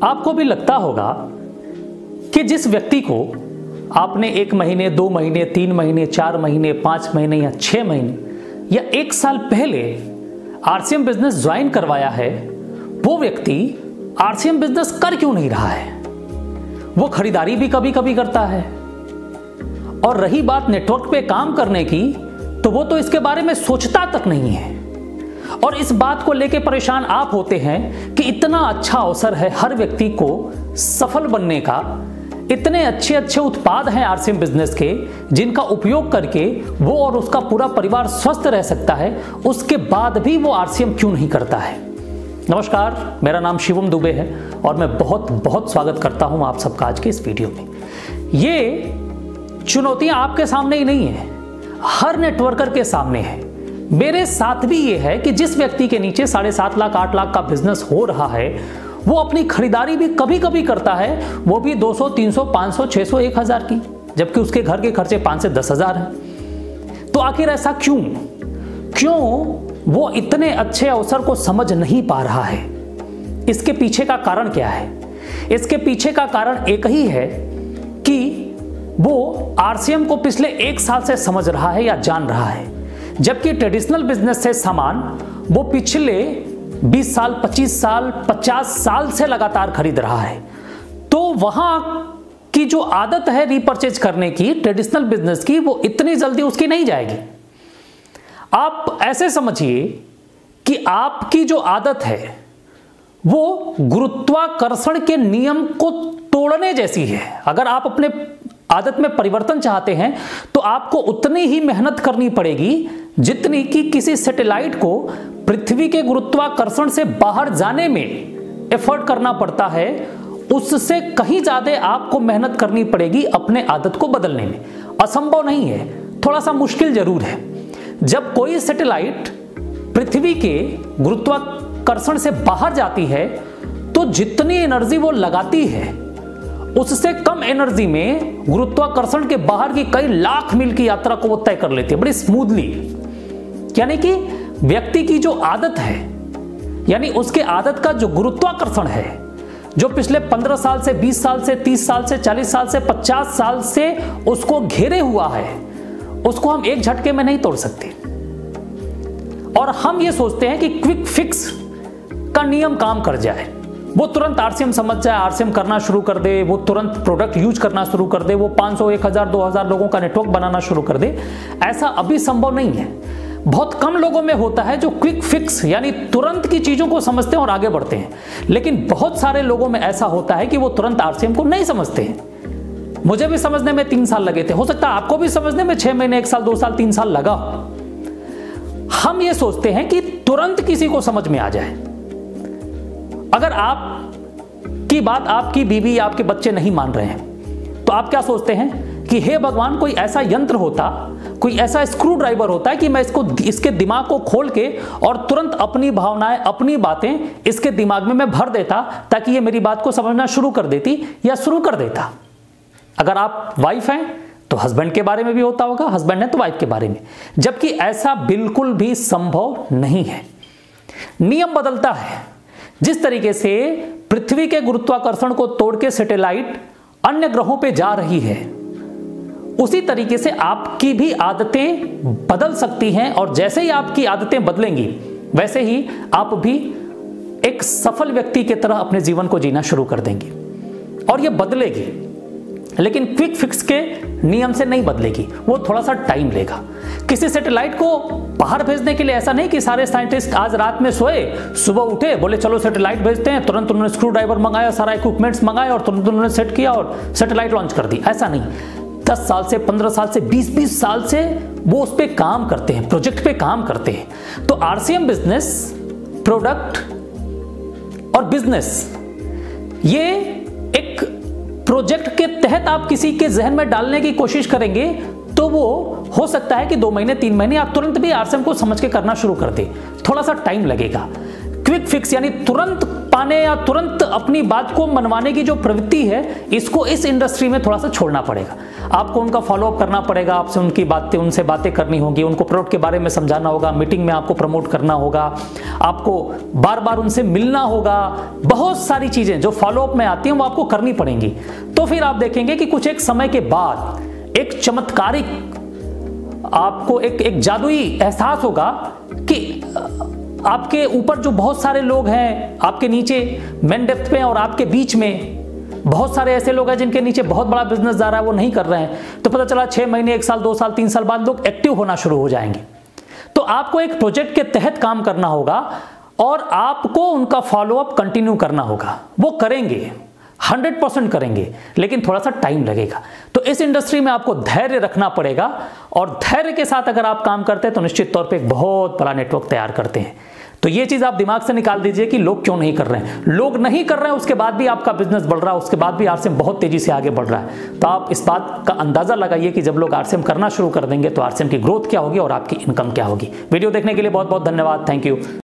आपको भी लगता होगा कि जिस व्यक्ति को आपने 1 महीने, 2 महीने, 3 महीने, 4 महीने, 5 महीने या 6 महीने या 1 साल पहले आरसीएम बिजनेस ज्वाइन करवाया है, वो व्यक्ति आरसीएम बिजनेस कर क्यों नहीं रहा है? वो खरीदारी भी कभी कभी करता है। और रही बात नेटवर्क पे काम करने की, तो वो तो इसके बारे में सोचता तक नहीं है। और इस बात को लेके परेशान आप होते हैं कि इतना अच्छा अवसर है हर व्यक्ति को सफल बनने का, इतने अच्छे अच्छे उत्पाद हैं आरसीएम बिजनेस के जिनका उपयोग करके वो और उसका पूरा परिवार स्वस्थ रह सकता है, उसके बाद भी वो आरसीएम क्यों नहीं करता है? नमस्कार, मेरा नाम शिवम दुबे है और मैं बहुत बहुत स्वागत करता हूं आप सबका आज के इस वीडियो में। ये चुनौतियां आपके सामने ही नहीं है, हर नेटवर्कर के सामने है। मेरे साथ भी ये है कि जिस व्यक्ति के नीचे 7.5 लाख 8 लाख का बिजनेस हो रहा है, वो अपनी खरीदारी भी कभी कभी करता है, वो भी 200, 300, 500, 600, 1000 की, जबकि उसके घर के खर्चे 5 से 10 हजार हैं। तो आखिर ऐसा क्यों वो इतने अच्छे अवसर को समझ नहीं पा रहा है? इसके पीछे का कारण क्या है? इसके पीछे का कारण एक ही है कि वो आरसीएम को पिछले 1 साल से समझ रहा है या जान रहा है, जबकि ट्रेडिशनल बिजनेस से सामान वो पिछले 20 साल, 25 साल, 50 साल से लगातार खरीद रहा है। तो वहां की जो आदत है रीपरचेज करने की ट्रेडिशनल बिजनेस की, वो इतनी जल्दी उसकी नहीं जाएगी। आप ऐसे समझिए कि आपकी जो आदत है वो गुरुत्वाकर्षण के नियम को तोड़ने जैसी है। अगर आप अपने आदत में परिवर्तन चाहते हैं तो आपको उतनी ही मेहनत करनी पड़ेगी जितनी कि किसी सैटेलाइट को पृथ्वी के गुरुत्वाकर्षण से बाहर जाने में एफर्ट करना पड़ता है। उससे कहीं ज्यादा आपको मेहनत करनी पड़ेगी अपने आदत को बदलने में। असंभव नहीं है, थोड़ा सा मुश्किल जरूर है। जब कोई सैटेलाइट पृथ्वी के गुरुत्वाकर्षण से बाहर जाती है तो जितनी एनर्जी वो लगाती है उससे कम एनर्जी में गुरुत्वाकर्षण के बाहर की कई लाख मील की यात्रा को वो तय कर लेती है बड़ी स्मूथली। यानी कि व्यक्ति की जो आदत है, यानी उसके आदत का जो गुरुत्वाकर्षण है, जो पिछले 15 साल से, 20 साल से, 30 साल से, 40 साल से, 50 साल से उसको घेरे हुआ है, उसको हम एक झटके में नहीं तोड़ सकते। और हम ये सोचते हैं कि क्विक फिक्स का नियम काम कर जाए, वो तुरंत आरसीएम समझ जाए, आरसीएम करना शुरू कर दे, वो तुरंत प्रोडक्ट यूज करना शुरू कर दे, वो 500, 1000, 2000 लोगों का नेटवर्क बनाना शुरू कर दे। ऐसा अभी संभव नहीं है। बहुत कम लोगों में होता है जो क्विक फिक्स यानी तुरंत की चीजों को समझते हैं और आगे बढ़ते हैं, लेकिन बहुत सारे लोगों में ऐसा होता है कि वो तुरंत आरसीएम को नहीं समझते हैं। मुझे भी समझने में 3 साल लगे थे, हो सकता है आपको भी समझने में 6 महीने, 1 साल, 2 साल, 3 साल लगा। हम ये सोचते हैं कि तुरंत किसी को समझ में आ जाए। अगर आप की बात आपकी बीवी या आपके बच्चे नहीं मान रहे हैं तो आप क्या सोचते हैं कि हे भगवान, कोई ऐसा यंत्र होता, कोई ऐसा स्क्रू ड्राइवर होता है कि मैं इसके दिमाग को खोल के और तुरंत अपनी भावनाएं, अपनी बातें इसके दिमाग में मैं भर देता ताकि ये मेरी बात को समझना शुरू कर देती या शुरू कर देता। अगर आप वाइफ हैं तो हस्बैंड के बारे में भी होता होगा, हस्बैंड है तो वाइफ के बारे में, जबकि ऐसा बिल्कुल भी संभव नहीं है। नियम बदलता है। जिस तरीके से पृथ्वी के गुरुत्वाकर्षण को तोड़ के सैटेलाइट अन्य ग्रहों पे जा रही है, उसी तरीके से आपकी भी आदतें बदल सकती हैं। और जैसे ही आपकी आदतें बदलेंगी वैसे ही आप भी एक सफल व्यक्ति की तरह अपने जीवन को जीना शुरू कर देंगे। और ये बदलेगी, लेकिन क्विक फिक्स के नियम से नहीं बदलेगी, वो थोड़ा सा टाइम लेगा। किसी सैटेलाइट को बाहर भेजने के लिए ऐसा नहीं कि सारे साइंटिस्ट आज रात में सोए, सुबह उठे, बोले चलो सैटेलाइट भेजते हैं, तुरंत उन्होंने स्क्रू ड्राइवर मंगाया, सारा इक्विपमेंट्स मंगाए और तुरंत उन्होंने सेट किया और सैटेलाइट लॉन्च कर दी। ऐसा नहीं। 10 साल से, 15 साल से, 20 साल से वो उस पर काम करते हैं, प्रोजेक्ट पे काम करते हैं। तो आरसीएम बिजनेस, प्रोडक्ट और बिजनेस, ये एक प्रोजेक्ट के तहत आप किसी के जहन में डालने की कोशिश करेंगे तो वो हो सकता है कि 2 महीने, 3 महीने आप तुरंत भी आरसीएम को समझ के करना शुरू कर दे। थोड़ा सा टाइम लगेगा। क्विक फिक्स यानी तुरंत पाने या तुरंत अपनी बात को मनवाने की जो प्रवृत्ति है, इसको इस इंडस्ट्री में थोड़ा सा छोड़ना पड़ेगा। आपको उनका फॉलोअप करना पड़ेगा, आपसे उनसे बातें करनी होगी, उनको प्रोडक्ट के बारे में समझाना होगा, मीटिंग में आपको प्रमोट करना होगा, आपको बार बार उनसे मिलना होगा। बहुत सारी चीजें जो फॉलोअप में आती हैं वो आपको करनी पड़ेंगी। तो फिर आप देखेंगे कि कुछ एक समय के बाद एक चमत्कारिक, आपको एक जादुई एहसास होगा कि आपके ऊपर जो बहुत सारे लोग हैं, आपके नीचे मेन डेप्थ पे और आपके बीच में बहुत सारे ऐसे लोग हैं जिनके नीचे बहुत बड़ा बिजनेस जा रहा है, वो नहीं कर रहे हैं। तो पता चला 6 महीने, 1 साल, 2 साल, 3 साल बाद लोग एक्टिव होना शुरू हो जाएंगे। तो आपको एक प्रोजेक्ट के तहत काम करना होगा और आपको उनका फॉलोअप कंटिन्यू करना होगा। वो करेंगे, 100% करेंगे, लेकिन थोड़ा सा टाइम लगेगा। तो इस इंडस्ट्री में आपको धैर्य रखना पड़ेगा और धैर्य के साथ अगर आप काम करते हैं तो निश्चित तौर पे एक बहुत बड़ा नेटवर्क तैयार करते हैं। तो ये चीज आप दिमाग से निकाल दीजिए कि लोग क्यों नहीं कर रहे हैं। लोग नहीं कर रहे हैं, उसके बाद भी आपका बिजनेस बढ़ रहा है, उसके बाद भी आरसीएम बहुत तेजी से आगे बढ़ रहा है। तो आप इस बात का अंदाजा लगाइए कि जब लोग आरसीएम करना शुरू कर देंगे तो आरसीएम की ग्रोथ क्या होगी और आपकी इनकम क्या होगी। वीडियो देखने के लिए बहुत बहुत धन्यवाद। Thank you.